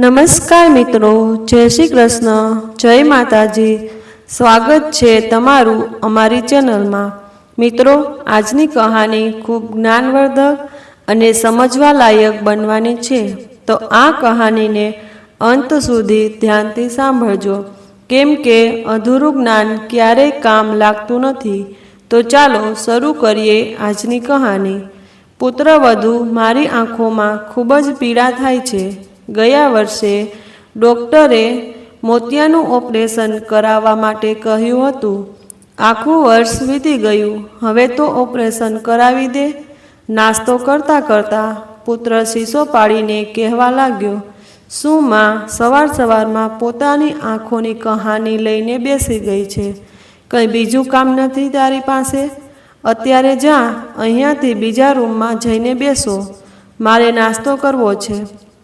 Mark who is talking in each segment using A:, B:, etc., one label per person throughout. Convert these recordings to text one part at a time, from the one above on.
A: નમસ્કાર મિત્રો, જય શ્રી કૃષ્ણ, જય માતાજી। સ્વાગત છે તમારું અમારી ચેનલમાં। મિત્રો, આજની કહાની ખૂબ જ્ઞાનવર્ધક અને સમજવા લાયક બનવાની છે, તો આ કહાનીને અંત સુધી ધ્યાનથી સાંભળજો, કેમ કે અધૂરું જ્ઞાન ક્યારેય કામ લાગતું નથી। તો ચાલો શરૂ કરીએ આજની કહાની। પુત્રવધુ, મારી આંખોમાં ખૂબ જ પીડા થાય છે। ગયા વર્ષે ડૉક્ટરે મોતિયાનું ઓપરેશન કરાવવા માટે કહ્યું હતું। આખું વર્ષ વીતી ગયું, હવે તો ઓપરેશન કરાવી દે। નાસ્તો કરતાં કરતાં પુત્ર શીશો પાડીને કહેવા લાગ્યો, શું માં સવાર સવારમાં પોતાની આંખોની કહાની લઈને બેસી ગઈ છે? કંઈ બીજું કામ નથી તારી પાસે? અત્યારે જા, અહીંયાથી બીજા રૂમમાં જઈને બેસો, મારે નાસ્તો કરવો છે।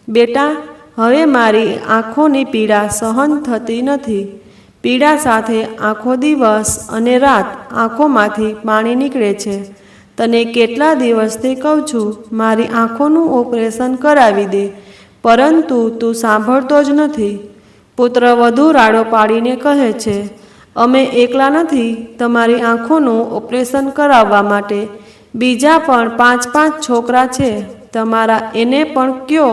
A: બેટા, હવે મારી આંખોની પીડા સહન થતી નથી। પીડા સાથે આખો દિવસ અને રાત આંખોમાંથી પાણી નીકળે છે। તને કેટલા દિવસથી કહું છું મારી આંખોનું ઓપરેશન કરાવી દે, પરંતુ તું સાંભળતો જ નથી। પુત્ર વધુ રાડો પાડીને કહે છે, અમે એકલા નથી તમારી આંખોનું ઓપરેશન કરાવવા માટે, બીજા પણ 5-5 છોકરા છે। તમારા એને પણ કહો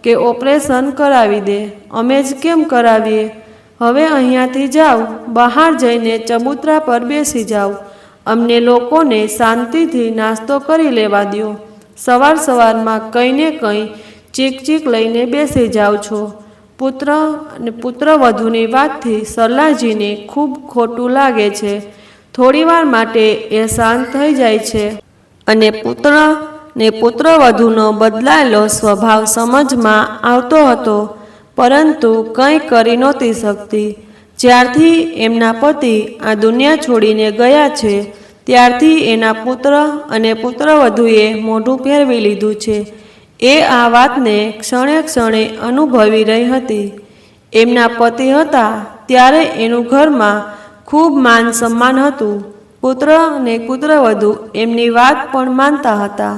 A: કે ઓપરેશન કરાવી દે, અમે જ કેમ કરાવીએ? હવે અહીંયાથી જાઓ, બહાર જઈને ચબૂતરા પર બેસી જાઓ। અમને લોકોને શાંતિથી નાસ્તો કરી લેવા દો। સવાર સવારમાં કંઈ ને કંઈ ચીક લઈને બેસી જાઓ છો। પુત્ર અને પુત્રવધુની વાતથી સરલાજીને ખૂબ ખોટું લાગે છે। થોડીવાર માટે એ શાંત થઈ જાય છે અને પુત્રવધુનો બદલાયેલો સ્વભાવ સમજમાં આવતો હતો, પરંતુ કંઈ કરી નહોતી શકતી। જ્યારથી એમના પતિ આ દુનિયા છોડીને ગયા છે, ત્યારથી એના પુત્ર અને પુત્રવધુએ મોઢું ફેરવી લીધું છે। એ આ વાતને ક્ષણે ક્ષણે અનુભવી રહી હતી। એમના પતિ હતા ત્યારે એનું ઘરમાં ખૂબ માન સન્માન હતું। પુત્ર અને પુત્રવધુ એમની વાત પણ માનતા હતા,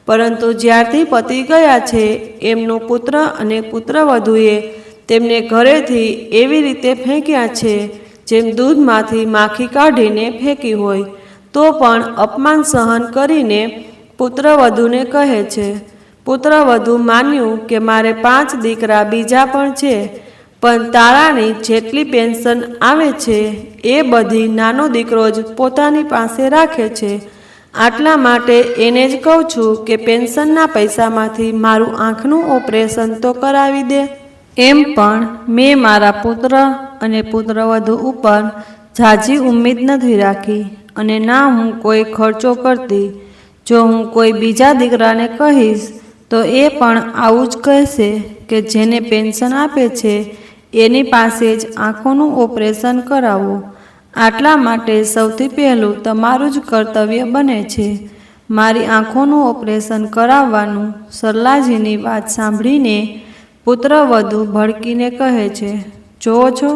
A: પરંતુ જ્યારથી પતિ ગયા છે, એમનું પુત્ર અને પુત્રવધુએ તેમને ઘરેથી એવી રીતે ફેંક્યા છે, જેમ દૂધમાંથી માખી કાઢીને ફેંકી હોય। તો પણ અપમાન સહન કરીને પુત્રવધુને કહે છે। પુત્રવધુ માન્યું કે મારે 5 દીકરા બીજા પણ છે, પણ તારાની જેટલી પેન્શન આવે છે એ બધી નાનો દીકરો જ પોતાની પાસે રાખે છે। આટલા માટે એને જ કહું છું કે પેન્શનના પૈસામાંથી મારું આંખનું ઓપરેશન તો કરાવી દે। એમ પણ મેં મારા પુત્ર અને પુત્રવધુ ઉપર ઝાઝી ઉમ્મીદ નથી રાખી, અને ના હું કોઈ ખર્ચો કરતી। જો હું કોઈ બીજા દીકરાને કહીશ તો એ પણ આવું જ કહેશે કે જેને પેન્શન આપે છે એની પાસે જ આંખોનું ઓપરેશન કરાવો। આટલા માટે સૌથી પહેલું તમારું જ કર્તવ્ય બને છે મારી આંખોનું ઓપરેશન કરાવવાનું। સરલાજીની વાત સાંભળીને પુત્રવધુ ભડકીને કહે છે, જુઓ છો,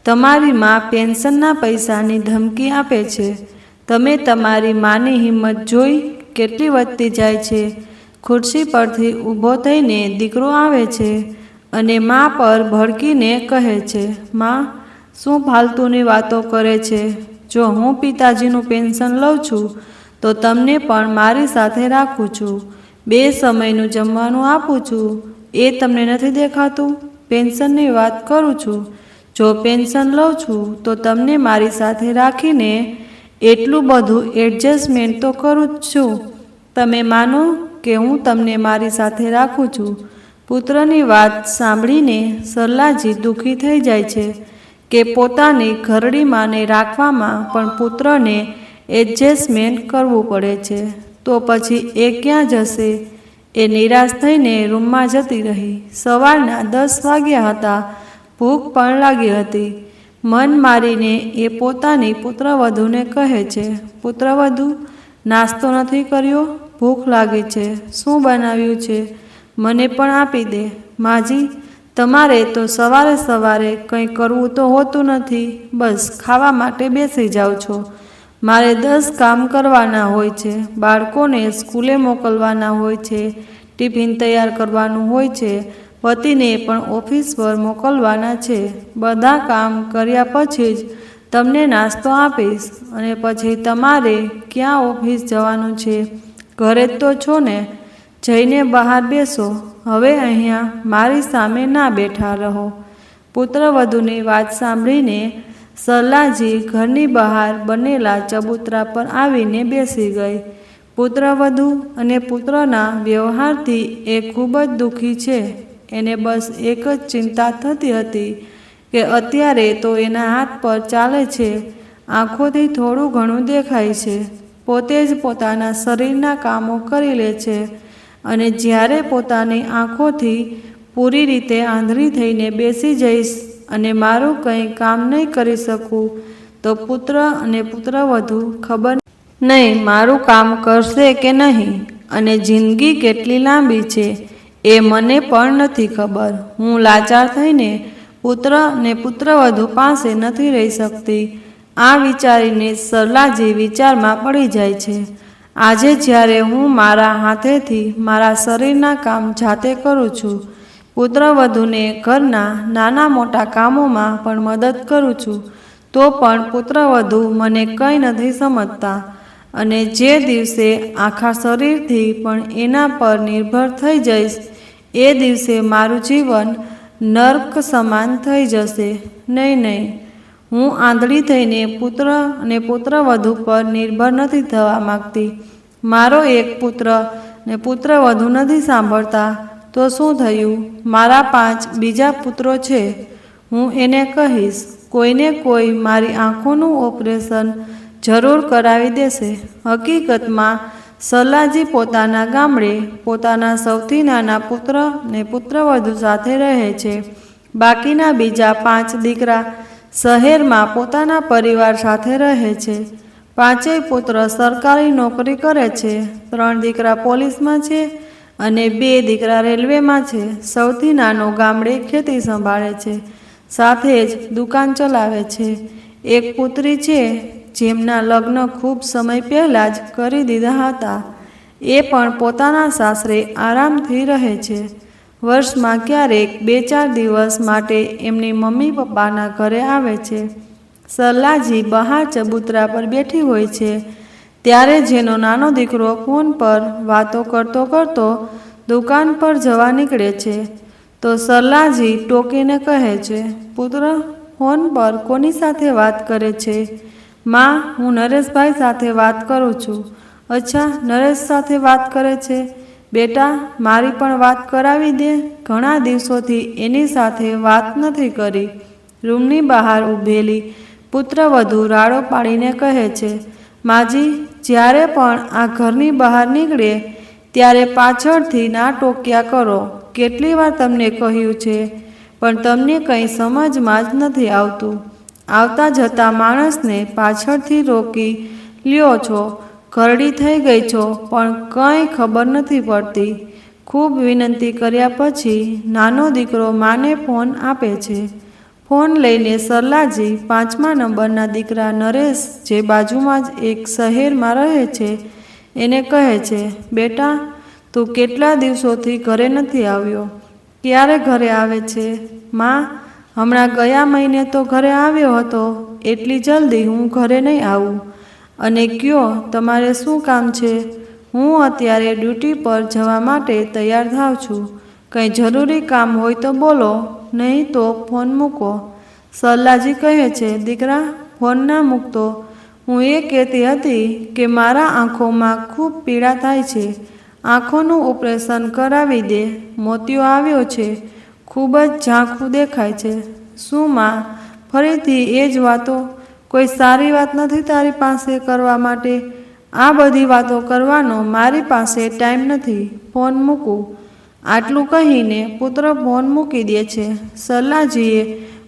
A: તમારી મા પેન્શનના પૈસાની ધમકી આપે છે। તમે તમારી માની હિંમત જોઈ કેટલી વધતી જાય છે। ખુરશી પરથી ઊભો થઈને દીકરો આવે છે અને મા પર ભડકીને કહે છે, મા, શું ફાલતુની વાતો કરે છે? જો હું પિતાજીનું પેન્શન લઉં છું તો તમને પણ મારી સાથે રાખું છું, 2 સમયનું જમવાનું આપું છું, એ તમને નથી દેખાતું? પેન્શનની વાત કરું છું। જો પેન્શન લઉં છું તો તમને મારી સાથે રાખીને એટલું બધું એડજસ્ટમેન્ટ તો કરું જ છું। તમે માનો કે હું તમને મારી સાથે રાખું છું। પુત્રની વાત સાંભળીને સરલાજી દુઃખી થઈ જાય છે કે પોતાની ઘરડી માને રાખવામાં પણ પુત્રને એડજસ્ટમેન્ટ કરવું પડે છે, તો પછી એ ક્યાં જશે? એ નિરાશ થઈને રૂમમાં જતી રહી। સવારના 10 વાગ્યા હતા, ભૂખ પણ લાગી હતી। મન મારીને એ પોતાની પુત્રવધુને કહે છે, પુત્રવધુ, નાસ્તો નથી કર્યો? ભૂખ લાગી છે, શું બનાવ્યું છે? મને પણ આપી દે। માજી, તમારે તો સવારે સવારે કંઈ કરવું તો હોતું નથી, બસ ખાવા માટે બેસી જાઓ છો। મારે 10 કામ કરવાના હોય છે, બાળકોને સ્કૂલે મોકલવાના હોય છે, ટિફિન તૈયાર કરવાનું હોય છે, પતિને પણ ઓફિસ પર મોકલવાના છે. બધા કામ કર્યા પછી જ તમને નાસ્તો આપીશ અને પછી તમારે ક્યાં ઓફિસ જવાનું છે? ઘરે જ તો છો ને? જઈને બહાર બેસો. હવે અહીંયા મારી સામે ના બેઠા રહો. પુત્રવધૂની વાત સાંભળીને સરલાજી ઘરની બહાર બનેલા ચબૂતરા પર આવીને બેસી ગઈ. પુત્રવધૂ અને પુત્રના વ્યવહારથી એ ખૂબ જ દુઃખી છે. એને બસ એક જ ચિંતા થતી હતી કે અત્યારે તો એના હાથ પર ચાલે છે, આંખોથી થોડું ઘણું દેખાય છે, પોતે જ પોતાના શરીરના કામો કરી લે છે અને જ્યારે પોતાની આંખોથી પૂરી રીતે આંધળી થઈને બેસી જઈશ અને મારું કંઈ કામ નહીં કરી શકું તો પુત્ર અને પુત્રવધૂ ખબર નહીં મારું કામ કરશે કે નહીં. અને જિંદગી કેટલી લાંબી છે એ મને પણ નથી ખબર. હું લાચાર થઈને પુત્ર અને પુત્રવધૂ પાસે નથી રહી શકતી. આ વિચારીને સરલાજી વિચારમાં પડી જાય છે. આજે જ્યારે હું મારા હાથેથી મારા શરીરના કામ જાતે કરું છું, પુત્રવધૂને ઘરના નાના મોટા કામોમાં પણ મદદ કરું છું, તો પણ પુત્રવધૂ મને કંઈ નથી સમજતા અને જે દિવસે આખા શરીરથી પણ એના પર નિર્ભર થઈ જઈશ એ દિવસે મારું જીવન નર્ક સમાન થઈ જશે. નહીં નહીં, હું આંધળી થઈને પુત્ર અને પુત્રવધૂ પર નિર્ભર નથી થવા માગતી. મારો એક પુત્ર ને પુત્રવધૂ નથી સાંભળતા તો શું થયું? મારા 5 બીજા પુત્રો છે. હું એને કહીશ, કોઈને કોઈ મારી આંખોનું ઓપરેશન જરૂર કરાવી દેશે. હકીકતમાં સરલાજી પોતાના ગામડે પોતાના સૌથી નાના પુત્ર ને પુત્રવધૂ સાથે રહે છે. બાકીના બીજા 5 દીકરા શહેરમાં પોતાના પરિવાર સાથે રહે છે. 5 પુત્ર સરકારી નોકરી કરે છે. 3 દીકરા પોલીસમાં છે અને 2 દીકરા રેલવેમાં છે. સૌથી નાનો ગામડે ખેતી સંભાળે છે, સાથે જ દુકાન ચલાવે છે. એક પુત્રી છે જેમના લગ્ન ખૂબ સમય પહેલાં જ કરી દીધા હતા. એ પણ પોતાના સાસરે આરામથી રહે છે. વર્ષમાં ક્યારેક 2-4 દિવસ માટે એમની મમ્મી પપ્પાના ઘરે આવે છે. સરલાજી બહાર ચબૂતરા પર બેઠી હોય છે ત્યારે જેનો નાનો દીકરો ફોન પર વાતો કરતો કરતો દુકાન પર જવા નીકળે છે તો સરલાજી ટોકીને કહે છે, પુત્ર ફોન પર કોની સાથે વાત કરે છે? માં, હું નરેશભાઈ સાથે વાત કરું છું. અચ્છા, નરેશ સાથે વાત કરે છે? બેટા, મારી પણ વાત કરાવી દે. ઘણા દિવસોથી એની સાથે વાત નથી કરી. રૂમની બહાર ઊભેલી પુત્રવધૂ રાડો પાડીને કહે છે, માજી, જ્યારે પણ આ ઘરની બહાર નીકળે ત્યારે પાછળથી ના ટોક્યા કરો. કેટલી વાર તમને કહ્યું છે, પણ તમને કંઈ સમજમાં જ નથી આવતું. આવતા જતા માણસને પાછળથી રોકી લ્યો છો. ઘરડી થઈ ગઈ છો પણ કંઈ ખબર નથી પડતી. ખૂબ વિનંતી કર્યા પછી નાનો દીકરો માને ફોન આપે છે. ફોન લઈને સરલાજી 5મા નંબરના દીકરા નરેશ, જે બાજુમાં જ એક શહેરમાં રહે છે, એને કહે છે, બેટા, તું કેટલા દિવસોથી ઘરે નથી આવ્યો. ક્યારે ઘરે આવે છે? માં, હમણાં ગયા મહિને તો ઘરે આવ્યો હતો. એટલી જલ્દી હું ઘરે નહીં આવું. અને કયો, તમારે શું કામ છે? હું અત્યારે ડ્યુટી પર જવા માટે તૈયાર થાઉં છું. કંઈ જરૂરી કામ હોય તો બોલો, નહીં તો ફોન મૂકો. સરલાજી કહે છે, દીકરા, ફોન ના મૂકતો. હું એ કહેતી હતી કે મારા આંખોમાં ખૂબ પીડા થાય છે. આંખોનું ઓપરેશન કરાવી દે. મોતિયો આવ્યો છે. ખૂબ જ ઝાંખું દેખાય છે. શું માં, ફરીથી એ જ વાતો? કોઈ સારી વાત નથી તારી પાસે કરવા માટે? આ બધી વાતો કરવાનો મારી પાસે ટાઈમ નથી. ફોન મૂકું. આટલું કહીને પુત્ર ફોન મૂકી દે છે. સરલાજીએ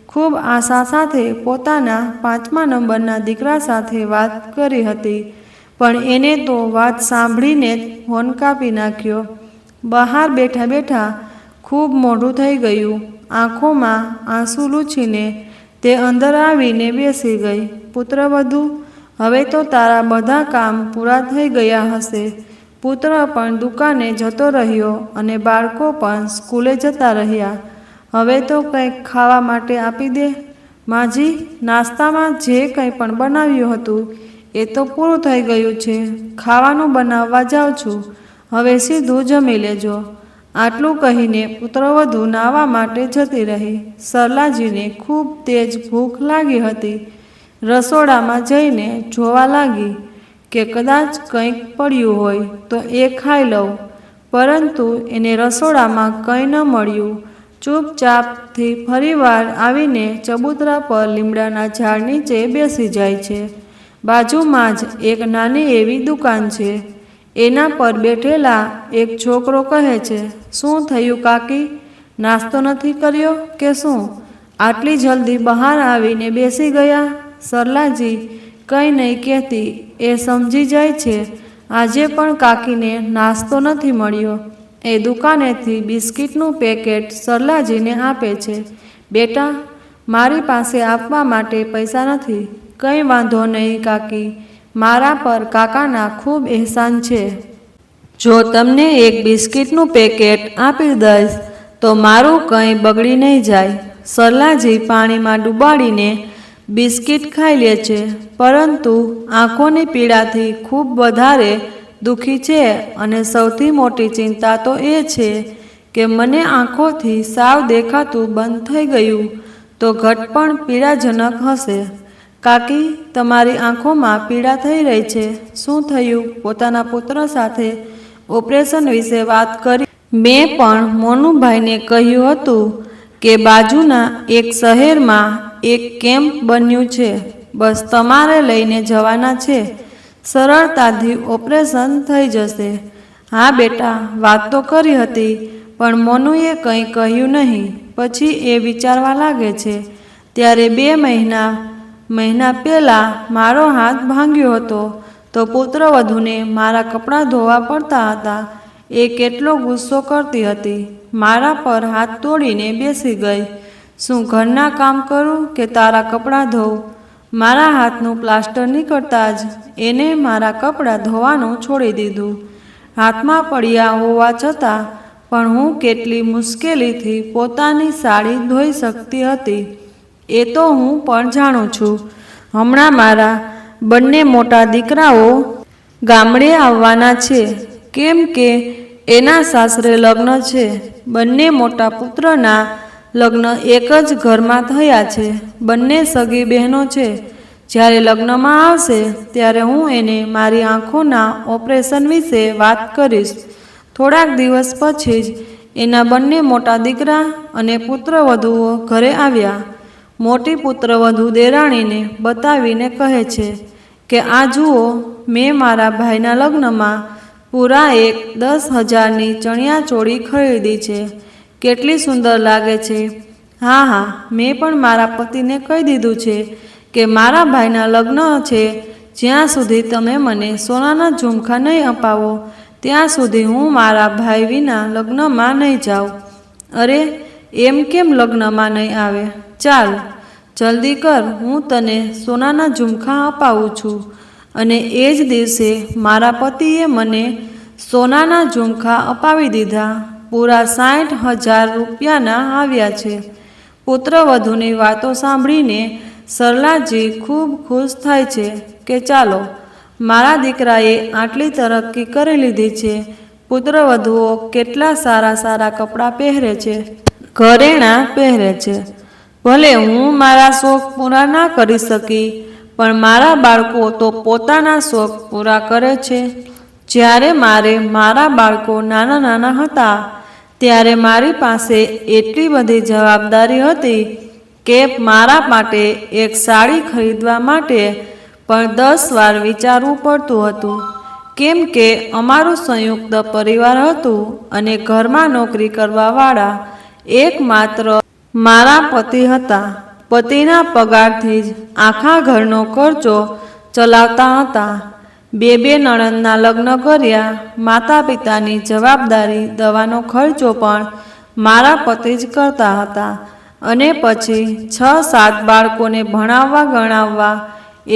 A: ખૂબ આશા સાથે પોતાના 5મા નંબરના દીકરા સાથે વાત કરી હતી, પણ એને તો વાત સાંભળીને જ ફોન કાપી નાખ્યો. બહાર બેઠા બેઠા ખૂબ મોડું થઈ ગયું. આંખોમાં આંસુ લૂછીને તે અંદર આવીને બેસી ગઈ. પુત્રવધૂ, હવે તો તારા બધા કામ પૂરા થઈ ગયા હશે. પુત્ર પણ દુકાને જતો રહ્યો અને બાળકો પણ સ્કૂલે જતા રહ્યા. હવે તો કંઈક ખાવા માટે આપી દે. માજી, નાસ્તામાં જે કંઈ પણ બનાવ્યું હતું એ તો પૂરું થઈ ગયું છે. ખાવાનું બનાવવા જાઉં છું. હવે સીધું જમી લેજો. આટલું કહીને પુત્રવધુ નાહવા માટે જતી રહી. સરલાજીને ખૂબ તેજ ભૂખ લાગી હતી. રસોડામાં જઈને જોવા લાગી કે કદાચ કંઈક પડ્યું હોય તો એ ખાઈ લઉં, પરંતુ એને રસોડામાં કંઈ ન મળ્યું. ચૂપચાપથી ફરીવાર આવીને ચબૂતરા પર લીમડાના ઝાડ નીચે બેસી જાય છે. બાજુમાં જ એક નાની એવી દુકાન છે. એના પર બેઠેલા એક છોકરો કહે છે, શું થયું કાકી? નાસ્તો નથી કર્યો કે શું? આટલી જલ્દી બહાર આવીને બેસી ગયા? સરલાજી કંઈ નહીં કહેતી. એ સમજી જાય છે આજે પણ કાકીને નાસ્તો નથી મળ્યો. એ દુકાનેથી બિસ્કિટનું પેકેટ સરલાજીને આપે છે. બેટા, મારી પાસે આપવા માટે પૈસા નથી. કંઈ વાંધો નહીં કાકી, મારા પર કાકાના ખૂબ અહેસાન છે. જો તમને એક બિસ્કિટનું પેકેટ આપી દઈશ તો મારું કંઈ બગડી નહીં જાય. સરલાજી પાણીમાં ડૂબાડીને બિસ્કિટ ખાઈ લે છે, પરંતુ આંખોની પીડાથી ખૂબ વધારે દુઃખી છે અને સૌથી મોટી ચિંતા તો એ છે કે મને આંખોથી સાવ દેખાતું બંધ થઈ ગયું તો ઘટ પણ પીડાજનક હશે. કાકી, તમારી આંખોમાં પીડા થઈ રહી છે. શું થયું? પોતાના પુત્ર સાથે ઓપરેશન વિશે વાત કરી. મેં પણ મોનુભાઈને કહ્યું હતું કે બાજુના એક શહેરમાં એક કેમ્પ બન્યું છે. બસ તમારે લઈને જવાના છે. સરળતાથી ઓપરેશન થઈ જશે. હા બેટા, વાત તો કરી હતી, પણ મોનુએ કંઈ કહ્યું નહીં. પછી એ વિચારવા લાગે છે. ત્યારે 2 મહિના પહેલાં મારો હાથ ભાંગ્યો હતો તો પુત્રવધૂને મારા કપડાં ધોવા પડતા હતા. એ કેટલો ગુસ્સો કરતી હતી. મારા પર હાથ તોડીને બેસી ગઈ. શું ઘરના કામ કરું કે તારા કપડાં ધોઉં? મારા હાથનું પ્લાસ્ટર નીકળતા જ એને મારા કપડાં ધોવાનું છોડી દીધું. હાથમાં પડ્યા હોવા છતાં પણ હું કેટલી મુશ્કેલીથી પોતાની સાડી ધોઈ શકતી હતી એ તો હું પણ જાણું છું. હમણાં મારા બંને મોટા દીકરાઓ ગામડે આવવાના છે, કેમ કે એના સાસરે લગ્ન છે. બંને મોટા પુત્રના લગ્ન એક જ ઘરમાં થયા છે. બંને સગી બહેનો છે. જ્યારે લગ્નમાં આવશે ત્યારે હું એને મારી આંખોના ઓપરેશન વિશે વાત કરીશ. થોડાક દિવસ પછી જ એના બંને મોટા દીકરા અને પુત્રવધુઓ ઘરે આવ્યા. મોટી પુત્રવધુ દેરાણીને બતાવીને કહે છે કે આ જુઓ, મેં મારા ભાઈના લગ્નમાં પૂરા 10,000ની ચણિયાચોળી ખરીદી છે. કેટલી સુંદર લાગે છે. હા, મેં પણ મારા પતિને કહી દીધું છે કે મારા ભાઈના લગ્ન છે, જ્યાં સુધી તમે મને સોનાના ઝુમખા નહીં અપાવો ત્યાં સુધી હું મારા ભાઈ વિના લગ્નમાં નહીં જાઉં. અરે, એમ કેમ લગ્નમાં નહીં આવે? ચાલ જલ્દી કર, હું તને સોનાના ઝુમખા અપાવું છું. અને એ જ દિવસે મારા પતિએ મને સોનાના ઝુમખા અપાવી દીધા. પૂરા 60,000 રૂપિયાના આવ્યા છે. પુત્રવધૂની વાતો સાંભળીને સરલાજી ખૂબ ખુશ થાય છે કે ચાલો, મારા દીકરાએ આટલી તરક્કી કરી લીધી છે. પુત્રવધુઓ કેટલા સારા કપડાં પહેરે છે, ઘરેણાં પહેરે છે. ભલે હું મારા શોખ પૂરા ના કરી શકી, પણ મારા બાળકો તો પોતાના શોખ પૂરા કરે છે. જ્યારે મારા બાળકો નાના હતા ત્યારે મારી પાસે એટલી બધી જવાબદારી હતી કે મારા માટે એક સાડી ખરીદવા માટે પણ 10 વાર વિચારવું પડતું હતું. કેમ કે અમારું સંયુક્ત પરિવાર હતું અને ઘરમાં નોકરી કરવાવાળા એકમાત્ર મારા પતિ હતા. પતિના પગારથી જ આખા ઘરનો ખર્ચો ચલાવતા હતા. 2 નણંદના લગ્ન કર્યા. માતા પિતાની જવાબદારી, દવાનો ખર્ચો પણ મારા પતિ જ કરતા હતા. અને પછી 6-7 બાળકોને ભણાવવા ગણાવવા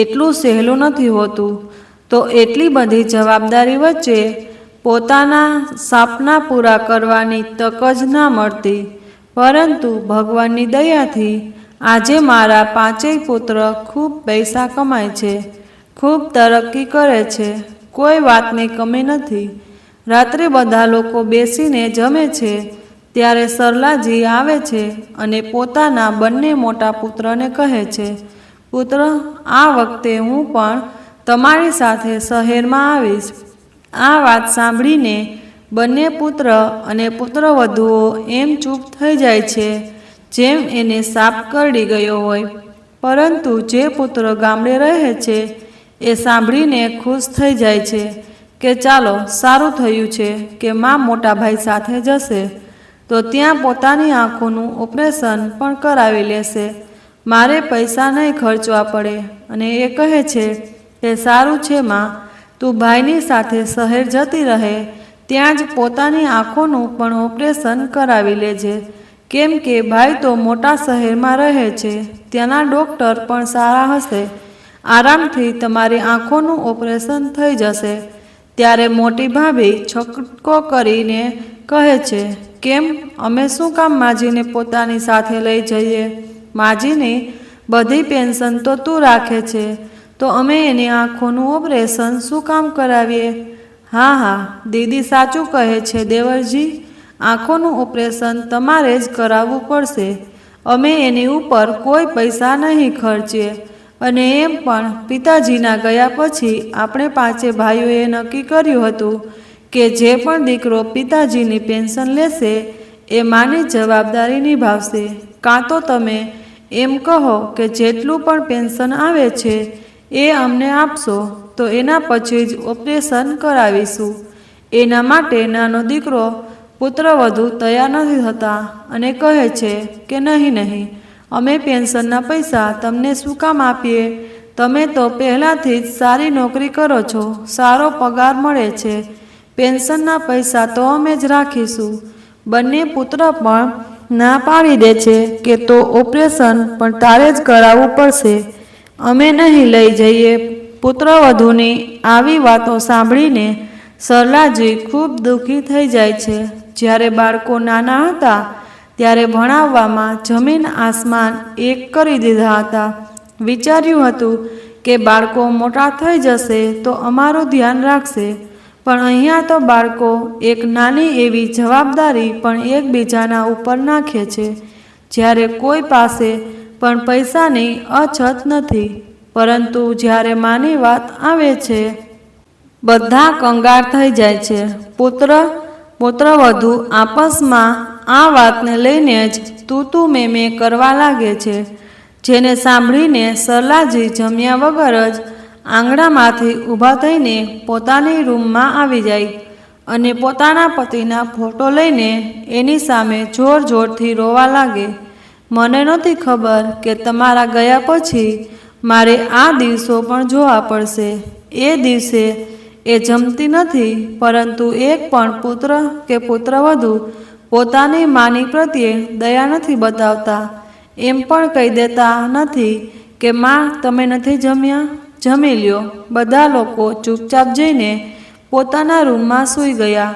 A: એટલું સહેલું નથી હોતું. તો એટલી બધી જવાબદારી વચ્ચે પોતાના સપના પૂરા કરવાની તક જ ના મળતી, પરંતુ ભગવાનની દયાથી આજે મારા પાંચેય પુત્ર ખૂબ પૈસા કમાય છે, ખૂબ તરક્કી કરે છે, કોઈ વાતની કમી નથી. રાત્રે બધા લોકો બેસીને જમે છે ત્યારે સરલાજી આવે છે અને પોતાના બંને મોટા પુત્રને કહે છે, પુત્ર, આ વખતે હું પણ તમારી સાથે શહેરમાં આવીશ. આ વાત સાંભળીને બંને પુત્ર અને પુત્રવધુઓ એમ ચૂપ થઈ જાય છે જેમ એને સાપ કરડી ગયો હોય. પરંતુ જે પુત્ર ગામડે રહે છે એ સાંભળીને ખુશ થઈ જાય છે કે ચાલો, સારું થયું છે કે માં મોટા ભાઈ સાથે જશે તો ત્યાં પોતાની આંખોનું ઓપરેશન પણ કરાવી લેશે, મારે પૈસા નહીં ખર્ચવા પડે. અને એ કહે છે કે સારું છે માં, તું ભાઈની સાથે શહેર જતી રહે, ત્યાં જ પોતાની આંખોનું પણ ઓપરેશન કરાવી લેજે, કેમ કે ભાઈ તો મોટા શહેરમાં રહે છે, ત્યાંના ડૉક્ટર પણ સારા હશે, આરામથી તમારી આંખોનું ઓપરેશન થઈ જશે. ત્યારે મોટી ભાભી છટકો કરીને કહે છે, કેમ, અમે શું કામ માજીને પોતાની સાથે લઈ જઈએ? માજીની બધી પેન્શન તો તું રાખે છે, તો અમે એની આંખોનું ઓપરેશન શું કામ કરાવીએ? હા હા, દીદી સાચું કહે છે દેવરજી, આંખોનું ઓપરેશન તમારે જ કરાવવું પડશે. અમે એની ઉપર કોઈ પૈસા નહીં ખર્ચીએ. અને એમ પણ પિતાજીના ગયા પછી આપણે પાંચે ભાઈઓએ નક્કી કર્યું હતું કે જે પણ દીકરો પિતાજીની પેન્શન લેશે એ માની જવાબદારી નિભાવશે. કાં તો તમે એમ કહો કે જેટલું પણ પેન્શન આવે છે એ અમને આપશો તો એના પછી જ ઓપરેશન કરાવીશું. એના માટે નાનો દીકરો પુત્રવધુ તૈયાર નથી થતા અને કહે છે કે નહીં નહીં, અમે પેન્શનના પૈસા તમને શું કામ આપીએ? તમે તો પહેલાંથી જ સારી નોકરી કરો છો, સારો પગાર મળે છે, પેન્શનના પૈસા તો અમે જ રાખીશું. બંને પુત્ર પણ ના પાડી દે છે કે તો ઓપરેશન પણ તારે જ કરાવવું પડશે, અમે નહીં લઈ જઈએ. પુત્રવધુની આવી વાતો સાંભળીને સરલાજી ખૂબ દુઃખી થઈ જાય છે. જ્યારે બાળકો નાના હતા ત્યારે ભણાવવામાં જમીન આસમાન એક કરી દીધા હતા. વિચાર્યું હતું કે બાળકો મોટા થઈ જશે તો અમારું ધ્યાન રાખશે, પણ અહીંયા તો બાળકો એક નાની એવી જવાબદારી પણ એકબીજાના ઉપર નાખે છે. જ્યારે કોઈ પાસે પણ પૈસાની અછત નથી, પરંતુ જ્યારે માની વાત આવે છે બધા કંગાળ થઈ જાય છે. પુત્રવધુ આપસમાં આ વાતને લઈને જ તું મેં કરવા લાગે છે, જેને સાંભળીને સરલાજી જમ્યા વગર જ આંગણામાંથી ઊભા થઈને પોતાની રૂમમાં આવી જાય અને પોતાના પતિના ફોટો લઈને એની સામે જોર જોરથી રોવા લાગે. મને નહોતી ખબર કે તમારા ગયા પછી મારે આ દિવસો પણ જોવા પડશે. એ દિવસે એ જમતી નથી, પરંતુ એક પણ પુત્ર કે પુત્રવધુ પોતાની માની પ્રત્યે દયા નથી બતાવતા. એમ પણ કહી દેતા નથી કે માં, તમે નથી જમ્યા, જમી લ્યો. બધા લોકો ચૂપચાપ જઈને પોતાના રૂમમાં સૂઈ ગયા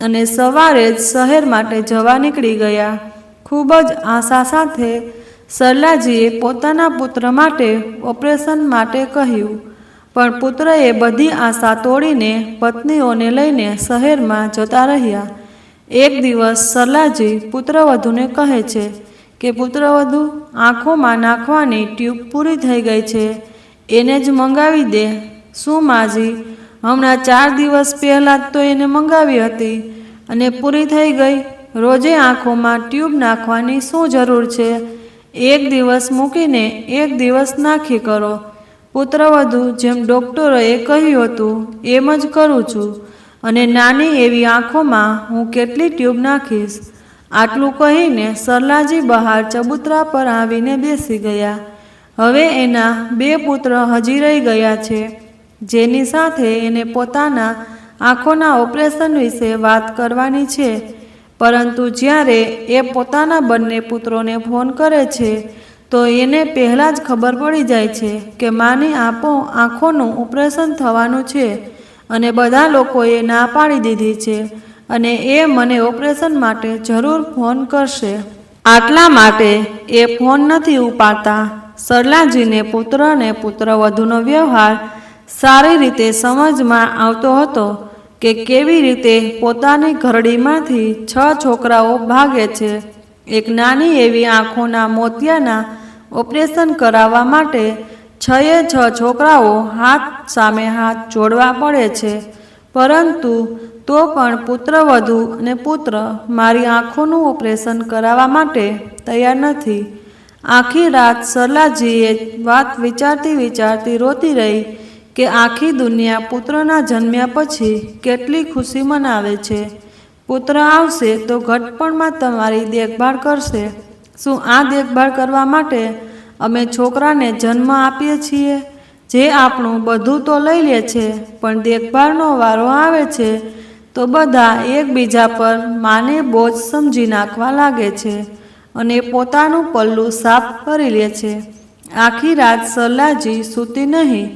A: અને સવારે જ શહેર માટે જવા નીકળી ગયા. ખૂબ જ આશા સાથે સરલાજીએ પોતાના પુત્ર માટે ઓપરેશન માટે કહ્યું, પણ પુત્રએ બધી આશા તોડીને પત્નીઓને લઈને શહેરમાં જતા રહ્યા. એક દિવસ સરલાજી પુત્રવધુને કહે છે કે પુત્રવધુ, આંખોમાં નાખવાની ટ્યુબ પૂરી થઈ ગઈ છે, એને જ મંગાવી દે. શું માજી, હમણાં 4 દિવસ પહેલાં જ તો એને મંગાવી હતી અને પૂરી થઈ ગઈ. રોજે આંખોમાં ટ્યુબ નાખવાની શું જરૂર છે? એક દિવસ મૂકીને એક દિવસ નાખી કરો. પુત્રવધુ, જેમ ડૉક્ટરોએ કહ્યું હતું એમ જ કરું છું, અને નાની એવી આંખોમાં હું કેટલી ટ્યુબ નાખીશ? આટલું કહીને સરલાજી બહાર ચબૂતરા પર આવીને બેસી ગયા. હવે એના 2 પુત્ર હજી રહી ગયા છે, જેની સાથે એને પોતાના આંખોના ઓપરેશન વિશે વાત કરવાની છે. પરંતુ જ્યારે એ પોતાના બંને પુત્રોને ફોન કરે છે તો એને પહેલાં જ ખબર પડી જાય છે કે માની આંખોનું ઓપરેશન થવાનું છે અને બધા લોકોએ ના પાડી દીધી છે અને એ મને ઓપરેશન માટે જરૂર ફોન કરશે. આટલા માટે એ ફોન નથી ઉપાડતા. સરલાજીને પુત્ર અને પુત્રવધૂનો વ્યવહાર સારી રીતે સમજમાં આવતો હતો કે કેવી રીતે પોતાની ઘરડીમાંથી 6 છોકરાઓ ભાગે છે. એક નાની એવી આંખોના મોતિયાના ઓપરેશન કરાવવા માટે 6 છોકરાઓ હાથ સામે હાથ જોડવા પડે છે. પરંતુ તો પણ પુત્રવધૂ અને પુત્ર મારી આંખોનું ઓપરેશન કરાવવા માટે તૈયાર નથી. આખી રાત સરલાજીએ વાત વિચારતી રોતી રહી કે આખી દુનિયા પુત્રના જન્મ્યા પછી કેટલી ખુશી મનાવે છે. પુત્ર આવશે તો ઘડપણમાં તમારી દેખભાળ કરશે. શું આ દેખભાળ કરવા માટે અમે છોકરાને જન્મ આપીએ છીએ, જે આપણું બધું તો લઈ લે છે, પણ દેખભાળનો વારો આવે છે તો બધા એકબીજા પર માને બોજ સમજી નાખવા લાગે છે અને પોતાનું પલ્લું સાફ કરી લે છે. આખી રાત સરલાજી સૂતી નહીં,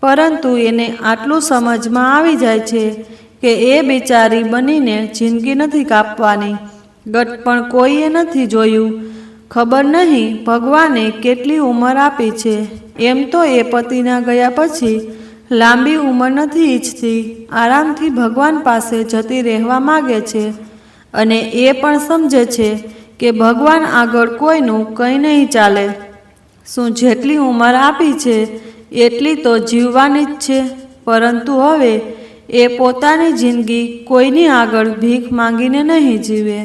A: પરંતુ એને આટલું સમજમાં આવી જાય છે કે એ બિચારી બનીને જિંદગી નથી કાપવાની. ગટપણ કોઈએ નથી જોયું. ખબર નહીં ભગવાને કેટલી ઉંમર આપી છે. એમ તો એ પતિના ગયા પછી લાંબી ઉંમર નથી ઈચ્છતી, આરામથી ભગવાન પાસે જતી રહેવા માગે છે અને એ પણ સમજે છે કે ભગવાન આગળ કોઈનું કંઈ નહીં ચાલે. શું જેટલી ઉંમર આપી છે એટલી તો જીવવાની જ છે, પરંતુ હવે એ પોતાની જિંદગી કોઈની આગળ ભીખ માંગીને નહીં જીવે.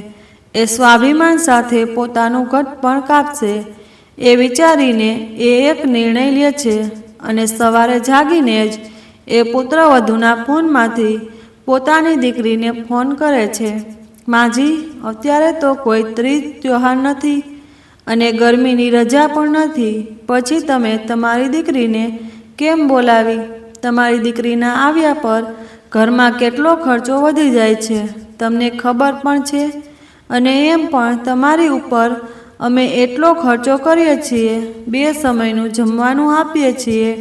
A: એ સ્વાભિમાન સાથે પોતાનું ઘડપણ કાપશે. એ વિચારીને એ એક નિર્ણય લે છે અને સવારે જાગીને જ એ પુત્રવધૂના ફોનમાંથી પોતાની દીકરીને ફોન કરે છે. માજી, અત્યારે તો કોઈ ત્રીજ ત્યોહાર નથી અને ગરમીની રજા પણ નથી, પછી તમે તમારી દીકરીને કેમ બોલાવી? તમારી દીકરીના આવ્યા પર ઘરમાં કેટલો ખર્ચો વધી જાય છે, તમને ખબર પણ છે. અને એમ પણ તમારી ઉપર અમે એટલો ખર્ચો કરીએ છીએ, 2 સમયનું જમવાનું આપીએ છીએ,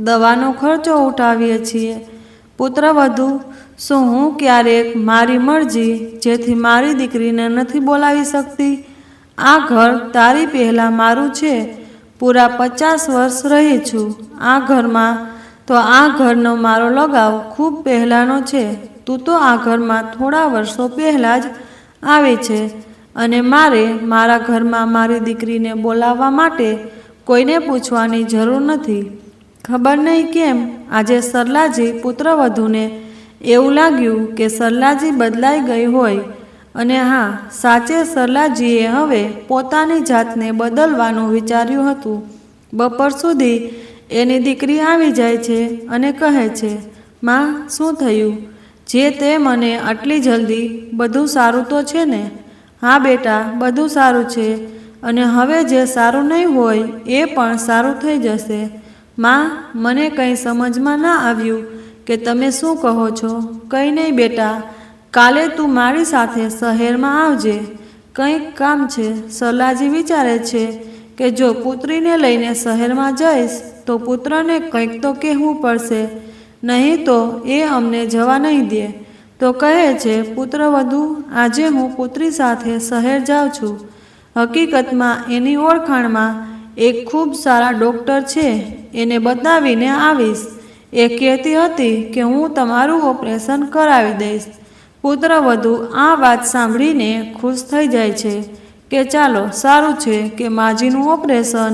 A: દવાનો ખર્ચો ઉઠાવીએ છીએ. પુત્રવધૂ, શું હું ક્યારેક મારી મરજી જેથી મારી દીકરીને નથી બોલાવી શકતી? આ ઘર તારી પહેલાં મારું છે. પૂરા 50 વર્ષ રહી છું આ ઘરમાં, તો આ ઘરનો મારો લગાવ ખૂબ પહેલાંનો છે. તું તો આ ઘરમાં થોડા વર્ષો પહેલાં જ આવી છે અને મારે મારા ઘરમાં મારી દીકરીને બોલાવવા માટે કોઈને પૂછવાની જરૂર નથી. ખબર નહીં કેમ આજે સરલાજી પુત્રવધૂને એવું લાગ્યું કે સરલાજી બદલાઈ ગઈ હોય. અને હા, સાચે સરલાજીએ હવે પોતાની જાતને બદલવાનું વિચાર્યું હતું. બપોર સુધી એની દીકરી આવી જાય છે અને કહે છે, માં, શું થયું? જે તે મને આટલી જલ્દી બધું સારું તો છે ને? હા બેટા, બધું સારું છે અને હવે જે સારું નહીં હોય એ પણ સારું થઈ જશે. માં, મને કંઈ સમજમાં ના આવ્યું કે તમે શું કહો છો? કંઈ નહીં બેટા, કાલે તું મારી સાથે શહેરમાં આવજે, કંઈક કામ છે. સરલાજી વિચારે છે કે જો પુત્રીને લઈને શહેરમાં જઈશ તો પુત્રને કંઈક તો કહેવું પડશે, નહીં તો એ અમને જવા નહીં દે. તો કહે છે, પુત્રવધૂ, આજે હું પુત્રી સાથે શહેર જાઉં છું. હકીકતમાં એની ઓળખાણમાં એક ખૂબ સારા ડૉક્ટર છે, એને બતાવીને આવીશ. એ કહેતી હતી કે હું તમારું ઓપરેશન કરાવી દઈશ. પુત્રવધૂ આ વાત સાંભળીને ખુશ થઈ જાય છે કે ચાલો, સારું છે કે માજીનું ઓપરેશન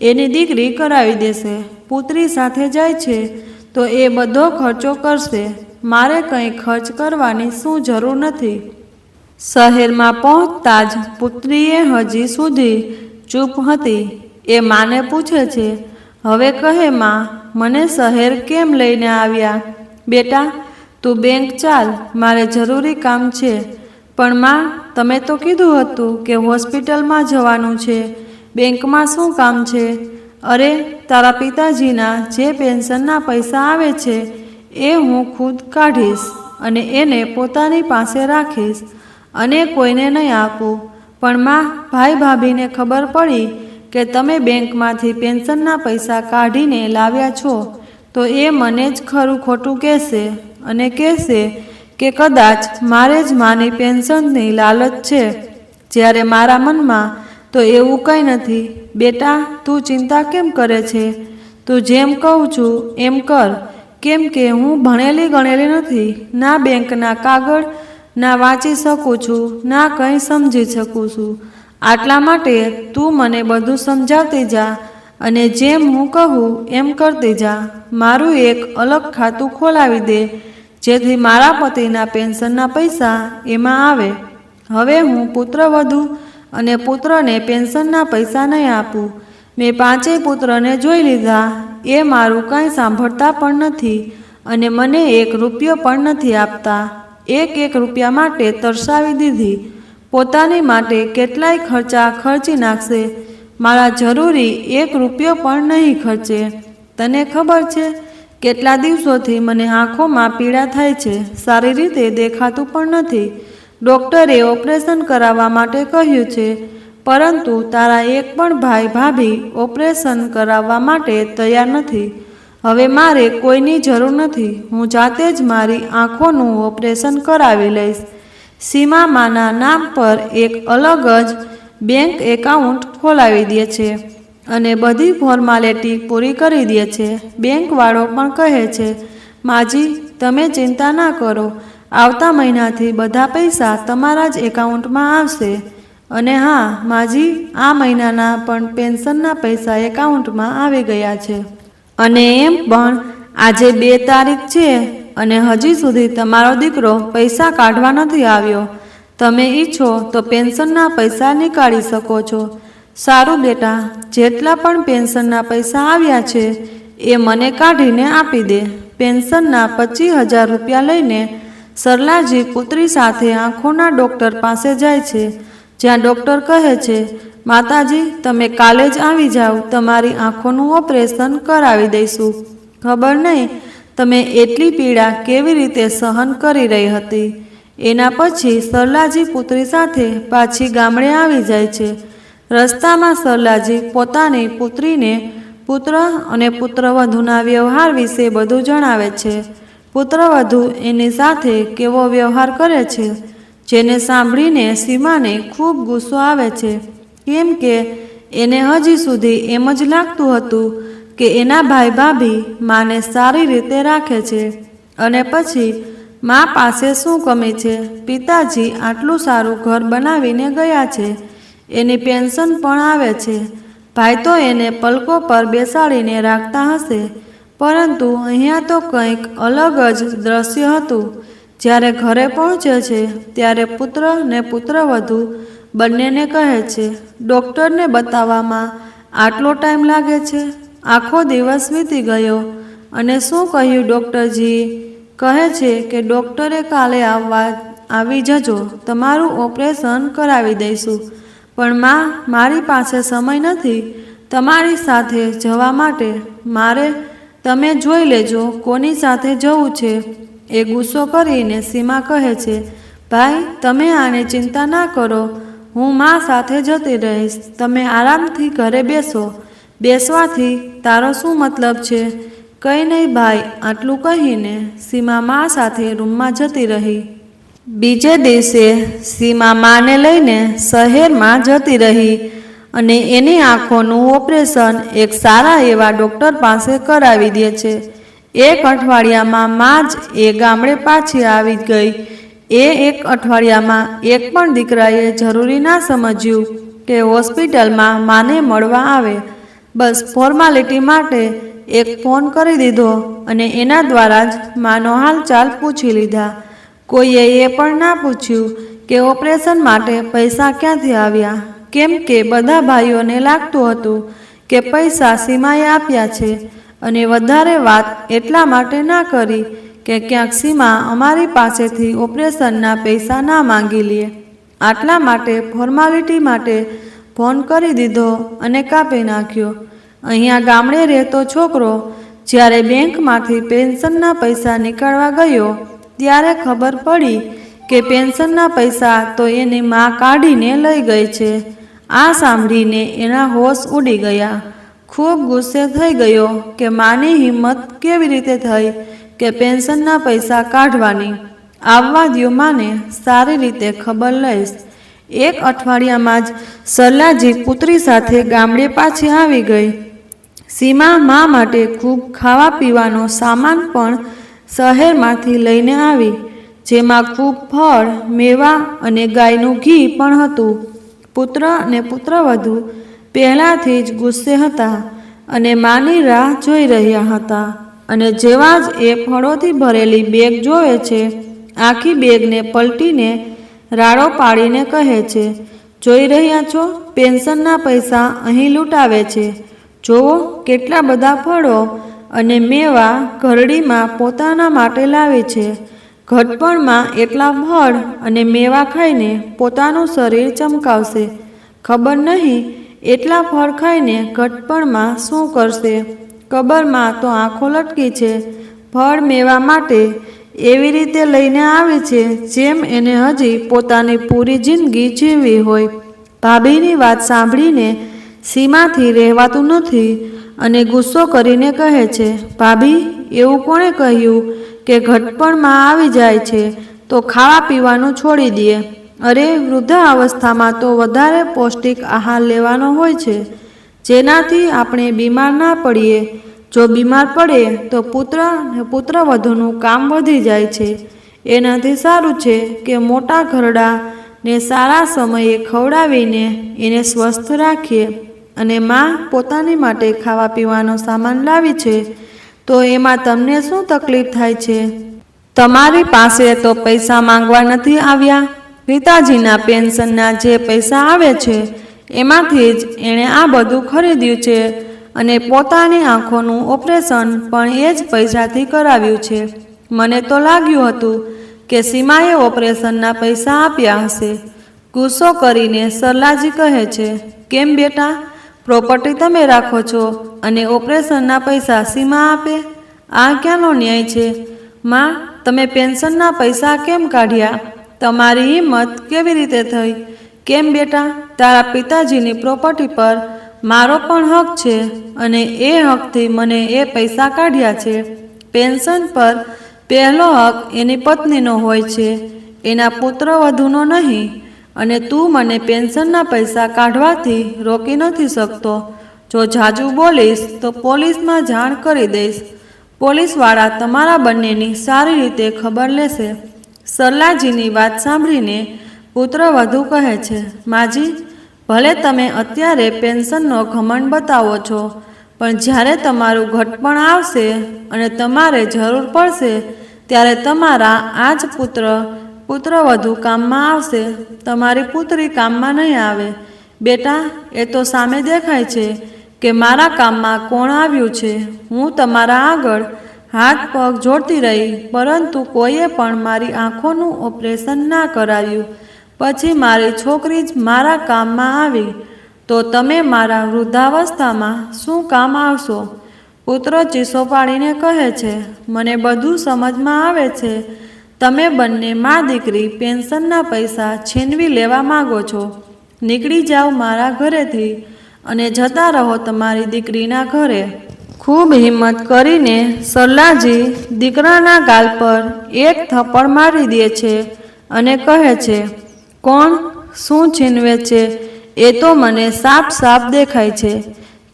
A: એની દીકરી કરાવી દેશે. પુત્રી સાથે જાય છે તો એ બધો ખર્ચો કરશે. મારે કંઈ ખર્ચ કરવાની શું જરૂર નથી. શહેરમાં પહોંચતા જ પુત્રીએ હજી સુધી ચૂપ હતી. એ માને પૂછે છે, હવે કહે માં, મને શહેર કેમ લઈને આવ્યા? બેટા, તું બેંક ચાલ, મારે જરૂરી કામ છે. પણ માં, તમે તો કીધું હતું કે હોસ્પિટલમાં જવાનું છે, બેંકમાં શું કામ છે? અરે, તારા પિતાજીના જે પેન્શનના પૈસા આવે છે એ હું ખુદ કાઢીશ અને એને પોતાની પાસે રાખીશ અને કોઈને નહીં આપું. પણ માં, ભાઈ ભાભીને ખબર પડી કે તમે બેંકમાંથી પેન્શનના પૈસા કાઢીને લાવ્યા છો તો એ મને જ ખરું ખોટું કહેશે અને કહેશે કે કદાચ મારે જ માની પેન્શનની લાલચ છે, જ્યારે મારા મનમાં તો એવું કંઈ નથી. બેટા, તું ચિંતા કેમ કરે છે? તું જેમ કહું છું એમ કર, કેમ કે હું ભણેલી ગણેલી નથી. ના બેંકના કાગળ ના વાંચી શકું છું, ના કંઈ સમજી શકું છું. આટલા માટે તું મને બધું સમજાવતી જા અને જેમ હું કહું એમ કરતી જા. મારું એક અલગ ખાતું ખોલાવી દે, જેથી મારા પતિના પેન્શનના પૈસા એમાં આવે. હવે હું પુત્રવધુ અને પુત્રને પેન્શનના પૈસા નહીં આપું. મેં 5 પુત્રને જોઈ લીધા, એ મારું કંઈ સાંભળતા પણ નથી અને મને 1 રૂપિયો પણ નથી આપતા. 1 રૂપિયા માટે તરસાવી દીધી. પોતાની માટે કેટલાય ખર્ચા ખર્ચી નાખશે, મારા જરૂરી 1 રૂપિયો પણ નહીં ખર્ચે. તને ખબર છે કેટલા દિવસોથી મને આંખોમાં પીડા થાય છે, સારી રીતે દેખાતું પણ નથી. ડૉક્ટરે ઓપરેશન કરાવવા માટે કહ્યું છે, પરંતુ તારા એક પણ ભાઈ ભાભી ઓપરેશન કરાવવા માટે તૈયાર નથી. હવે મારે કોઈની જરૂર નથી, હું જાતે જ મારી આંખોનું ઓપરેશન કરાવી લઈશ. સીમામાના નામ પર એક અલગ જ બેંક એકાઉન્ટ ખોલાવી દે છે અને બધી ફોર્માલિટી પૂરી કરી દે છે. બેંકવાળો પણ કહે છે, માજી તમે ચિંતા ના કરો, આવતા મહિનાથી બધા પૈસા તમારા જ એકાઉન્ટમાં આવશે. અને હા માજી, આ મહિનાના પણ પેન્શનના પૈસા એકાઉન્ટમાં આવી ગયા છે. અને એમ પણ આજે 2 તારીખ છે અને હજી સુધી તમારો દીકરો પૈસા કાઢવા નથી આવ્યો. તમે ઈચ્છો તો પેન્શનના પૈસા નીકાળી શકો છો. સારું બેટા, જેટલા પણ પેન્શનના પૈસા આવ્યા છે એ મને કાઢીને આપી દે. પેન્શનના 25,000 રૂપિયા લઈને સરલાજી પુત્રી સાથે આંખોના ડૉક્ટર પાસે જાય છે, જ્યાં ડૉક્ટર કહે છે, માતાજી તમે કાલે જ આવી જાઓ, તમારી આંખોનું ઓપરેશન કરાવી દઈશું. ખબર નહીં તમે એટલી પીડા કેવી રીતે સહન કરી રહી હતી. એના પછી સરલાજી પુત્રી સાથે પાછી ગામડે આવી જાય છે. રસ્તામાં સરલાજી પોતાની પુત્રીને પુત્ર અને પુત્રવધૂના વ્યવહાર વિશે બધું જણાવે છે. પુત્રવધુ એની સાથે કેવો વ્યવહાર કરે છે, જેને સાંભળીને સીમાને ખૂબ ગુસ્સો આવે છે, કેમ કે એને હજી સુધી એમ જ લાગતું હતું કે એના ભાઈ ભાભી માને સારી રીતે રાખે છે અને પછી મા પાસે શું કમી છે? પિતાજી આટલું સારું ઘર બનાવીને ગયા છે, એની પેન્શન પણ આવે છે, ભાઈ તો એને પલકો પર બેસાડીને રાખતા હશે. પરંતુ અહીંયા તો કંઈક અલગ જ દ્રશ્ય હતું. જ્યારે ઘરે પહોંચે છે ત્યારે પુત્ર ને પુત્રવધુ બંનેને કહે છે, ડૉક્ટરને બતાવવામાં આટલો ટાઈમ લાગે છે? આખો દિવસ વીતી ગયો અને શું કહ્યું ડૉક્ટરજી? કહે છે કે ડૉક્ટરે કાલે આવી જજો, તમારું ઓપરેશન કરાવી દઈશું. પણ માં, મારી પાસે સમય નથી તમારી સાથે જવા માટે. મારે તમે જોઈ લેજો કોની સાથે જવું છે. એ ગુસ્સો કરીને સીમા કહે છે, ભાઈ તમે આની ચિંતા ના કરો, હું મા સાથે જતી રહીશ, તમે આરામથી ઘરે બેસો. બેસવાથી તારો શું મતલબ છે? કંઈ નહીં ભાઈ. આટલું કહીને સીમા મા સાથે રૂમમાં જતી રહી. બીજે દિવસે સીમા માને લઈને શહેરમાં જતી રહી અને એની આંખોનું ઓપરેશન એક સારા એવા ડૉક્ટર પાસે કરાવી દે છે. 1 અઠવાડિયામાં મા જ એ ગામડે પાછી આવી ગઈ. એ 1 અઠવાડિયામાં એક પણ દીકરાએ જરૂરી ના સમજ્યું કે હોસ્પિટલમાં માને મળવા આવે. બસ ફોર્માલિટી માટે એક ફોન કરી દીધો અને એના દ્વારા જ માનો હાલચાલ પૂછી લીધા. કોઈએ એ પણ ના પૂછ્યું કે ઓપરેશન માટે પૈસા ક્યાંથી આવ્યા, કેમ કે બધા ભાઈઓને લાગતું હતું કે પૈસા સીમાએ આપ્યા છે અને વધારે વાત એટલા માટે ના કરી કે ક્યાંક સીમા અમારી પાસેથી ઓપરેશનના પૈસા ના માંગી લે. આટલા માટે ફોર્માલિટી માટે ફોન કરી દીધો અને કાપી નાખ્યો. અહીંયા ગામડે રહેતો છોકરો જ્યારે બેંકમાંથી પેન્શનના પૈસા નીકાળવા ગયો ત્યારે ખબર પડી કે પેન્શનના પૈસા તો એની મા કાઢીને લઈ ગઈ છે. આ સાંભળીને એના હોશ ઉડી ગયા. ખૂબ ગુસ્સે થઈ ગયો કે માની હિંમત કેવી રીતે થઈ કે પેન્શનના પૈસા કાઢવાની. આવવા દ્યો માને, સારી રીતે ખબર લઈશ. એક અઠવાડિયામાં જ સરલાજી પુત્રી સાથે ગામડે પાછી આવી ગઈ. સીમા મા માટે ખૂબ ખાવા પીવાનો સામાન પણ શહેરમાંથી લઈને આવી, જેમાં ખૂબ ફળ, મેવા અને ગાયનું ઘી પણ હતું. પુત્ર અને પુત્રવધુ પહેલાંથી જ ગુસ્સે હતા અને માની રાહ જોઈ રહ્યા હતા. અને જેવા જ એ ફળોથી ભરેલી બેગ જોવે છે, આખી બેગને પલટીને રાડો પાડીને કહે છે, જોઈ રહ્યા છો, પેન્શનના પૈસા અહીં લૂંટાવે છે. જોવો કેટલા બધા ફળો અને મેવા ઘરડીમાં પોતાના માટે લાવી છે. ઘટપણમાં એટલા ફળ અને મેવા ખાઈને પોતાનું શરીર ચમકાવશે. ખબર નહીં એટલા ફળ ખાઈને ઘટપણમાં શું કરશે. કબરમાં તો આંખો લટકી છે. ફળ મેવા માટે એવી રીતે લઈને આવી છે જેમ એને હજી પોતાની પૂરી જિંદગી જીવવી હોય. ભાભીની વાત સાંભળીને સીમાથી રહેવાતું નથી અને ગુસ્સો કરીને કહે છે, ભાભી, એવું કોણે કહ્યું કે ઘટપણમાં આવી જાય છે તો ખાવા પીવાનું છોડી દે? અરે, વૃદ્ધાવસ્થામાં તો વધારે પૌષ્ટિક આહાર લેવાનો હોય છે, જેનાથી આપણે બીમાર ના પડીએ. જો બીમાર પડે તો પુત્રવધુનું કામ વધી જાય છે. એનાથી સારું છે કે મોટા ઘરડાને સારા સમયે ખવડાવીને એને સ્વસ્થ રાખીએ. અને માં પોતાની માટે ખાવા પીવાનો સામાન લાવી છે તો એમાં તમને શું તકલીફ થાય છે? તમારી પાસે તો પૈસા માંગવા નથી આવ્યા. પિતાજીના પેન્શનના જે પૈસા આવે છે એમાંથી જ એણે આ બધું ખરીદ્યું છે અને પોતાની આંખોનું ઓપરેશન પણ એ જ પૈસાથી કરાવ્યું છે. મને તો લાગ્યું હતું કે સીમાએ ઓપરેશનના પૈસા આપ્યા હશે. ગુસ્સો કરીને સરલાજી કહે છે, કેમ બેટા, પ્રોપર્ટી તમે રાખો છો અને ઓપરેશનના પૈસા સીમા આપે? આ ક્યાંનો ન્યાય છે? માં, તમે પેન્શનના પૈસા કેમ કાઢ્યા? તમારી હિંમત કેવી રીતે થઈ? કેમ બેટા, તારા પિતાજીની પ્રોપર્ટી પર મારો પણ હક છે અને એ હકથી મને એ પૈસા કાઢ્યા છે. પેન્શન પર પહેલો હક એની પત્નીનો હોય છે, એના પુત્રવધુનો નહીં. અને તું મને પેન્શનના પૈસા કાઢવાથી રોકી નથી શકતો. જો જાજુ બોલીશ તો પોલીસમાં જાણ કરી દઈશ. પોલીસવાળા તમારા બંનેની સારી રીતે ખબર લેશે. સરલાજીની વાત સાંભળીને પુત્રવધુ કહે છે, માજી, ભલે તમે અત્યારે પેન્શનનો ઘમંડ બતાવો છો, પણ જ્યારે તમારું ઘટપણ આવશે અને તમારે જરૂર પડશે ત્યારે તમારા આ જ પુત્રવધુ કામમાં આવશે. તમારી પુત્રી કામમાં નહીં આવે. બેટા, એ તો સામે દેખાય છે કે મારા કામમાં કોણ આવ્યું છે. હું તમારા આગળ હાથ પગ જોડતી રહી, પરંતુ કોઈએ પણ મારી આંખોનું ઓપરેશન ના કરાવ્યું. પછી મારી છોકરી જ મારા કામમાં આવી, તો તમે મારા વૃદ્ધાવસ્થામાં શું કામ આવશો? પુત્ર ચીસો પાડીને કહે છે, મને બધું સમજમાં આવે છે. તમે બંને મા દીકરી પેન્શનના પૈસા છીનવી લેવા માગો છો. નીકળી જાઓ મારા ઘરેથી અને જતા રહો તમારી દીકરીના ઘરે. ખૂબ હિંમત કરીને સરલાજી દીકરાના ગાલ પર એક થપ્પડ મારી દે છે અને કહે છે, કોણ શું છીનવે છે એ તો મને સાફ સાફ દેખાય છે.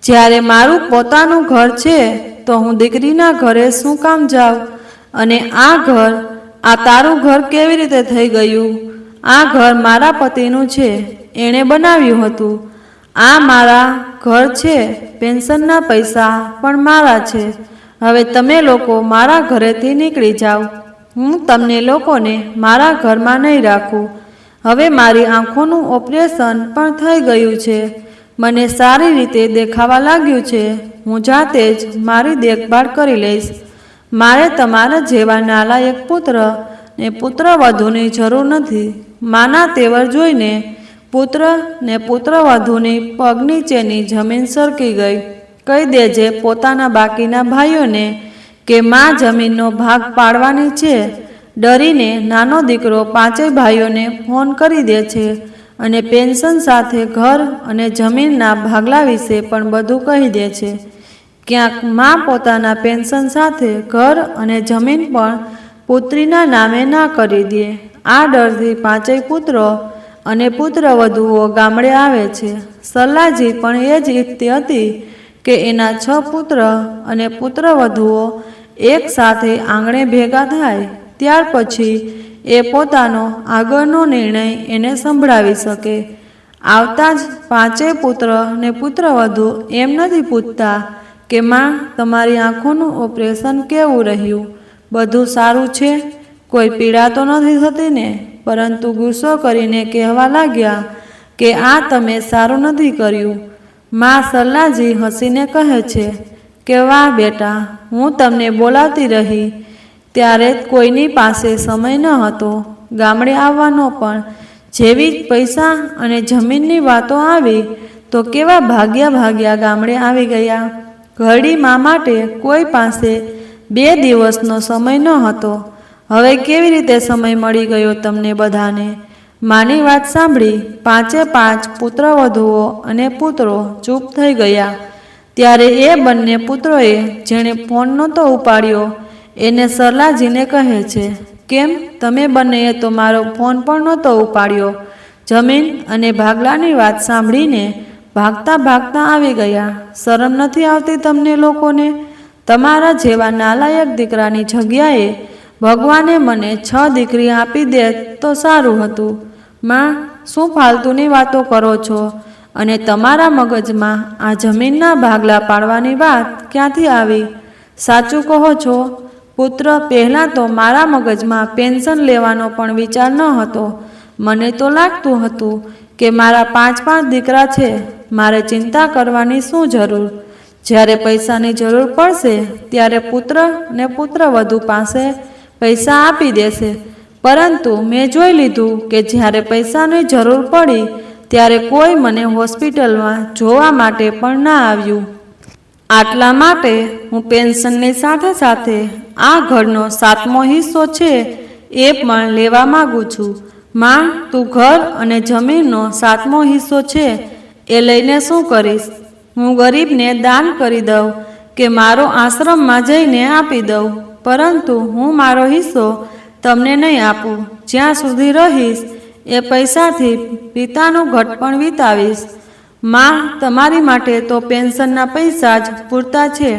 A: જ્યારે મારું પોતાનું ઘર છે તો હું દીકરીના ઘરે શું કામ જાઉં? અને આ તારું ઘર કેવી રીતે થઈ ગયું? આ ઘર મારા પતિનું છે, એણે બનાવ્યું હતું. આ મારા ઘર છે, પેન્શનના પૈસા પણ મારા છે. હવે તમે લોકો મારા ઘરેથી નીકળી જાઓ. હું તમને લોકોને મારા ઘરમાં નહીં રાખું. હવે મારી આંખોનું ઓપરેશન પણ થઈ ગયું છે. મને સારી રીતે દેખાવા લાગ્યું છે. હું જાતે જ મારી દેખભાળ કરી લઈશ. મારે તમારા જેવા નાલાયક પુત્ર ને પુત્રવધુની જરૂર નથી. માના તેવર જોઈને પુત્ર ને પુત્રવધુની પગ નીચેની જમીન સરકી ગઈ. કહી દેજે પોતાના બાકીના ભાઈઓને કે માં જમીનનો ભાગ પાડવાની છે. ડરીને નાનો દીકરો પાંચેય ભાઈઓને ફોન કરી દે છે અને પેન્શન સાથે ઘર અને જમીનના ભાગલા વિશે પણ બધું કહી દે છે. ક્યાંક માં પોતાના પેન્શન સાથે ઘર અને જમીન પણ પુત્રીના નામે ના કરી દે. આ ડરથી પાંચેય પુત્રો અને પુત્રવધુઓ ગામડે આવે છે. સરલાજી પણ એ જ ઈચ્છતી હતી કે એના 6 પુત્ર અને પુત્રવધુઓ એક સાથે આંગણે ભેગા થાય. ત્યાર પછી એ પોતાનો આગળનો નિર્ણય એને સંભળાવી શકે. આવતા જ પાંચેય પુત્ર ને પુત્રવધુ એમ નથી પૂછતા કે માં, તમારી આંખોનું ઓપરેશન કેવું રહ્યું? બધું સારું છે? કોઈ પીડા તો નથી થતી ને? પરંતુ ગુસ્સો કરીને કહેવા લાગ્યા કે આ તમે સારું નથી કર્યું. માં સરલાજી હસીને કહે છે કે વાહ બેટા, હું તમને બોલાવતી રહી ત્યારે કોઈની પાસે સમય ન હતો ગામડે આવવાનો, પણ જેવી જ પૈસા અને જમીનની વાતો આવી તો કેવા ભાગ્યા ગામડે આવી ગયા. ઘરડી માં માટે કોઈ પાસે 2 દિવસનો સમય ન હતો. હવે કેવી રીતે સમય મળી ગયો તમને બધાને? માની વાત સાંભળી પાંચે પાંચ પુત્રવધુઓ અને પુત્રો ચૂપ થઈ ગયા. ત્યારે એ બંને પુત્રોએ જેણે ફોન નહોતો ઉપાડ્યો એને સરલાજીને કહે છે, કેમ તમે બંનેએ તો મારો ફોન પણ નહોતો ઉપાડ્યો? જમીન અને ભાગલાની વાત સાંભળીને ભાગતા આવી ગયા. શરમ નથી આવતી તમને લોકોને? તમારા જેવા નાલાયક દીકરાની જગ્યાએ ભગવાને મને 6 દીકરી આપી દે તો સારું હતું. માં, શું ફાલતુની વાતો કરો છો? અને તમારા મગજમાં આ જમીનના ભાગલા પાડવાની વાત ક્યાંથી આવી? સાચું કહો છો? પુત્ર, પહેલાં તો મારા મગજમાં પેન્શન લેવાનો પણ વિચાર ન હતો. મને તો લાગતું હતું કે મારા 5 દીકરા છે, મારે ચિંતા કરવાની શું જરૂર? જ્યારે પૈસાની જરૂર પડશે ત્યારે પુત્ર ને પુત્રવધુ પાસે પૈસા આપી દેશે. પરંતુ મેં જોઈ લીધું કે જ્યારે પૈસાની જરૂર પડી ત્યારે કોઈ મને હોસ્પિટલમાં જોવા માટે પણ ના આવ્યું. આટલા માટે હું પેન્શનની સાથે સાથે આ ઘરનો 7મો હિસ્સો છે એ પણ લેવા માગું છું. માં, તું ઘર અને જમીનનો 7મો હિસ્સો છે એ લઈને શું કરીશ? હું ગરીબને દાન કરી દઉં કે મારો આશ્રમમાં જઈને આપી દઉં, પરંતુ હું મારો હિસ્સો તમને નહીં આપું. જ્યાં સુધી રહીશ એ પૈસાથી પિતાનું ઘડપણ વિતાવીશ. માં, તમારી માટે તો પેન્શનના પૈસા જ પૂરતા છે,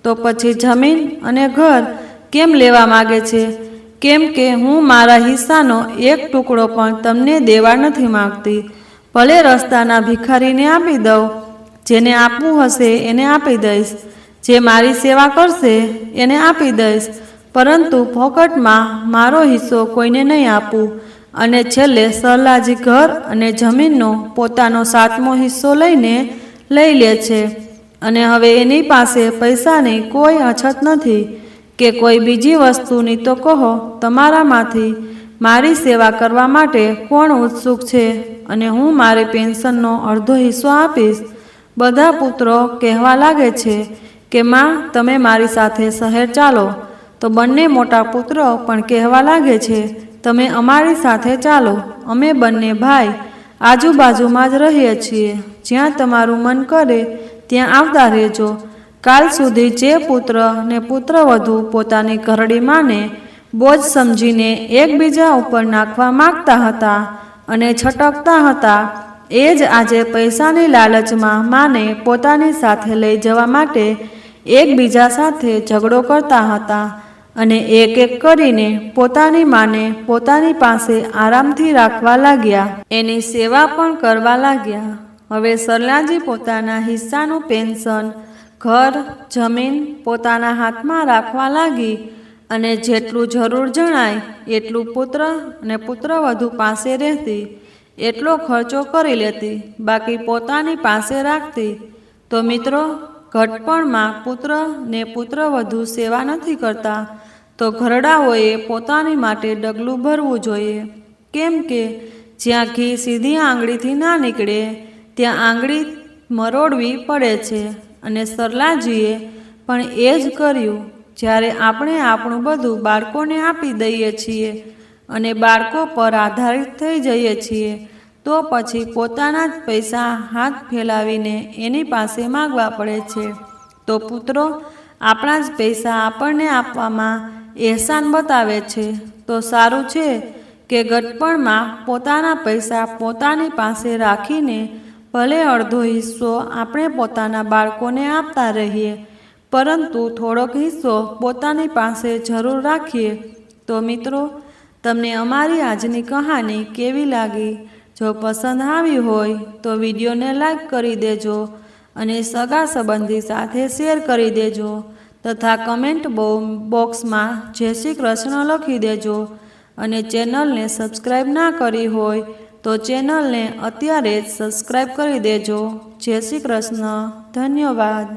A: તો પછી જમીન અને ઘર કેમ લેવા માગે છે? કેમ કે હું મારા હિસ્સાનો એક ટુકડો પણ તમને દેવા નથી માગતી. ભલે રસ્તાના ભિખારીને આપી દઉં, જેને આપવું હશે એને આપી દઈશ, જે મારી સેવા કરશે એને આપી દઈશ, પરંતુ ફોકટમાં મારો હિસ્સો કોઈને નહીં આપું. અને છેલ્લે સરલાજી ઘર અને જમીનનો પોતાનો 7મો હિસ્સો લઈ લે છે. અને હવે એની પાસે પૈસાની કોઈ અછત નથી કે કોઈ બીજી વસ્તુની. તો કહો, તમારામાંથી મારી સેવા કરવા માટે કોણ ઉત્સુક છે? અને હું મારી પેન્શનનો અડધો હિસ્સો આપીશ. બધા પુત્રો કહેવા લાગે છે કે માં, તમે મારી સાથે શહેર ચાલો. તો બંને મોટા પુત્રો પણ કહેવા લાગે છે, તમે અમારી સાથે ચાલો. અમે બંને ભાઈ આજુબાજુમાં જ રહીએ છીએ. જ્યાં તમારું મન કરે ત્યાં આવતા રહેજો. કાલ સુધી જે પુત્ર ને પુત્રવધુ પોતાની ઘરડી માને બોજ સમજીને એકબીજા ઉપર નાખવા માગતા હતા અને છટકતા હતા, એ જ આજે પૈસાની લાલચમાં માને પોતાની સાથે લઈ જવા માટે એકબીજા સાથે ઝઘડો કરતા હતા અને એક એક કરીને પોતાની માને પોતાની પાસે આરામથી રાખવા લાગ્યા, એની સેવા પણ કરવા લાગ્યા. હવે સરલાજી પોતાના હિસ્સાનું પેન્શન, ઘર, જમીન પોતાના હાથમાં રાખવા લાગી અને જેટલું જરૂર જણાય એટલું પુત્ર અને પુત્રવધુ પાસે રહેતી, એટલો ખર્ચો કરી લેતી, બાકી પોતાની પાસે રાખતી. તો મિત્રો, ઘડપણમાં પુત્ર ને પુત્રવધુ સેવા નથી કરતા તો ઘરડાઓએ પોતાની માટે ડગલું ભરવું જોઈએ. કેમ કે જ્યાં ઘી સીધી આંગળીથી ના નીકળે ત્યાં આંગળી મરોડવી પડે છે. અને સરલાજીએ પણ એ જ કર્યું. જ્યારે આપણે આપણું બધું બાળકોને આપી દઈએ છીએ અને બાળકો પર આધારિત થઈ જઈએ છીએ, તો પછી પોતાના જ પૈસા હાથ ફેલાવીને એની પાસે માગવા પડે છે. તો પુત્રો, આપણા જ પૈસા આપણને આપવામાં એહસાન બતાવે છે. તો સારું છે કે ગટપણમાં પોતાના પૈસા પોતાની પાસે રાખીને ભલે અડધો હિસ્સો આપણે પોતાના બાળકોને આપતા રહીએ, પરંતુ થોડોક હિસ્સો પોતાની પાસે જરૂર રાખીએ. તો મિત્રો, તમને અમારી આજની કહાની કેવી લાગી? જો પસંદ આવી હોય તો વિડીયોને લાઈક કરી દેજો અને સગા સંબંધી સાથે શેર કરી દેજો તથા કમેન્ટ બોક્સમાં જય શ્રી કૃષ્ણ લખી દેજો. અને ચેનલને સબસ્ક્રાઈબ ના કરી હોય તો ચેનલને અત્યારે જ સબસ્ક્રાઈબ કરી દેજો. જય શ્રી કૃષ્ણ. ધન્યવાદ.